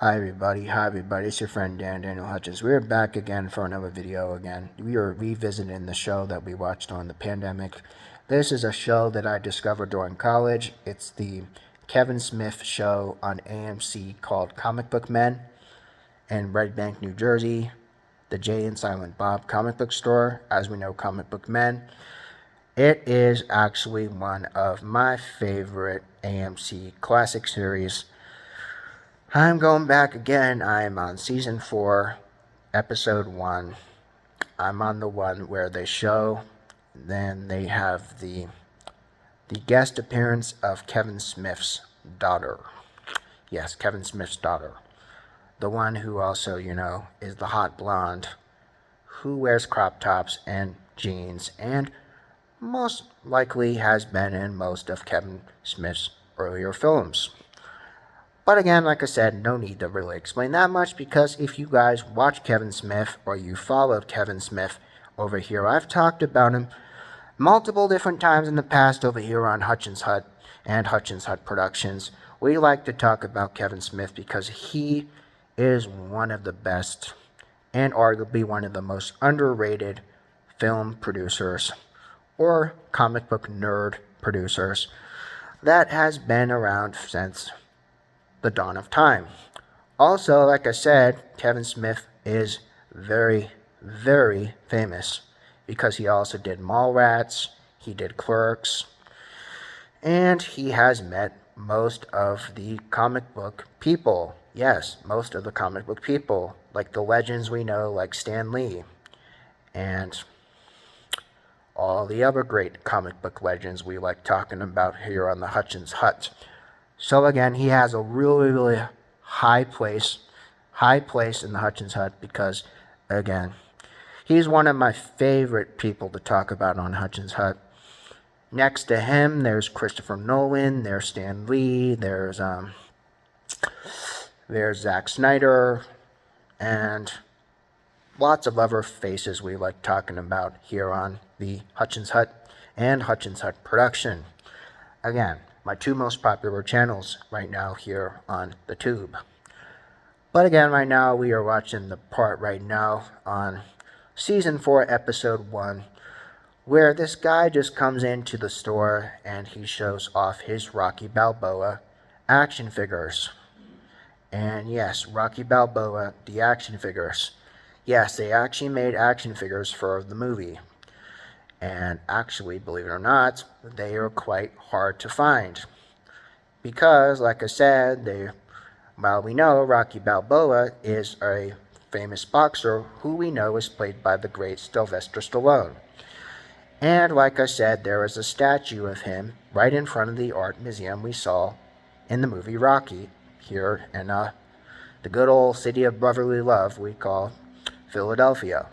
Hi everybody, it's your friend Daniel Hutchins. We're back again for another video again. We are revisiting the show that we watched on the pandemic. This is a show that I discovered during college. It's the Kevin Smith show on AMC called Comic Book Men in Red Bank, New Jersey. The Jay and Silent Bob comic book store, as we know Comic Book Men. It is actually one of my favorite AMC classic series. I'm going back again. I'm on season 4, episode 1. I'm on the one where they show, then they have the guest appearance of Kevin Smith's daughter. Yes, Kevin Smith's daughter. The one who also, is the hot blonde who wears crop tops and jeans and most likely has been in most of Kevin Smith's earlier films. But again, like I said, no need to really explain that much because if you guys watch Kevin Smith or you followed Kevin Smith over here, I've talked about him multiple different times in the past over here on Hutchins Hut and Hutchins Hut Productions. We like to talk about Kevin Smith because he is one of the best and arguably one of the most underrated film producers or comic book nerd producers that has been around since the dawn of time. Also, like I said, Kevin Smith is very, very famous because he also did Mallrats, he did Clerks, and he has met most of the comic book people. Yes, most of the comic book people, like the legends we know, like Stan Lee, and all the other great comic book legends we like talking about here on the Hutchins Hut. So again, he has a really, really high place in the Hutchins Hut because, again, he's one of my favorite people to talk about on Hutchins Hut. Next to him, there's Christopher Nolan, there's Stan Lee, there's Zack Snyder, and lots of other faces we like talking about here on the Hutchins Hut and Hutchins Hut Production. Again, my two most popular channels right now here on the tube. But again, right now we are watching the part right now on season 4, episode 1, where this guy just comes into the store and he shows off his Rocky Balboa action figures. And yes, Rocky Balboa, the action figures. Yes, they actually made action figures for the movie. And actually, believe it or not, they are quite hard to find. Because, like I said, while we know Rocky Balboa is a famous boxer who we know is played by the great Sylvester Stallone. And like I said, there is a statue of him right in front of the art museum we saw in the movie Rocky here in the good old city of brotherly love we call Philadelphia.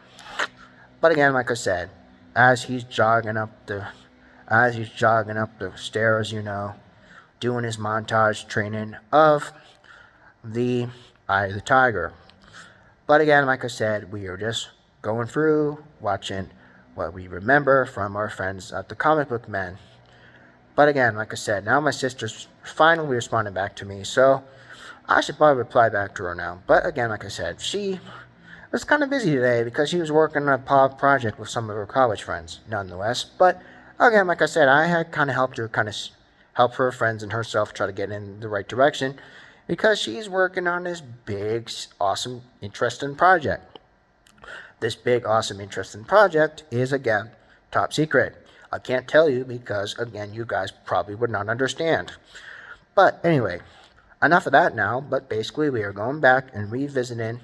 But again, like I said, as he's jogging up the stairs, doing his montage training of the Eye of the Tiger. But again, like I said, we are just going through, watching what we remember from our friends at the Comic Book Men. But again, like I said, now my sister's finally responding back to me, so I should probably reply back to her now. But again, like I said, she was kind of busy today because she was working on a project with some of her college friends, nonetheless. But again, like I said, I had kind of helped her help her friends and herself try to get in the right direction because she's working on this big, awesome, interesting project. This big, awesome, interesting project is, again, top secret. I can't tell you because, again, you guys probably would not understand. But anyway, enough of that now. But basically, we are going back and revisiting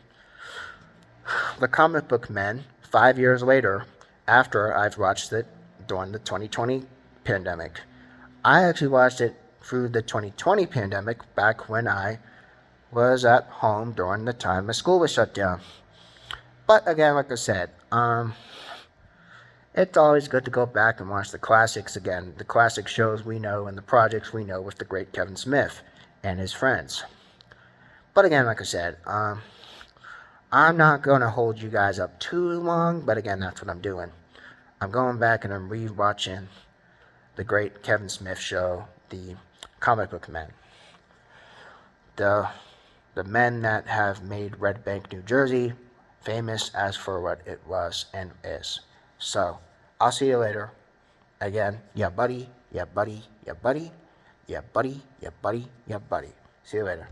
the Comic Book Men 5 years later after I've watched it during the 2020 pandemic. I actually watched it through the 2020 pandemic back when I was at home during the time my school was shut down. But again, like I said, it's always good to go back and watch the classics again, the classic shows we know and the projects we know with the great Kevin Smith and his friends. But again, like I said, I'm not going to hold you guys up too long, but again, that's what I'm doing. I'm going back and I'm re-watching the great Kevin Smith show, the Comic Book Men. the men that have made Red Bank, New Jersey famous as for what it was and is. So, I'll see you later. Again, yeah, buddy, yeah, buddy, yeah, buddy, yeah, buddy, yeah, buddy, yeah, buddy. See you later.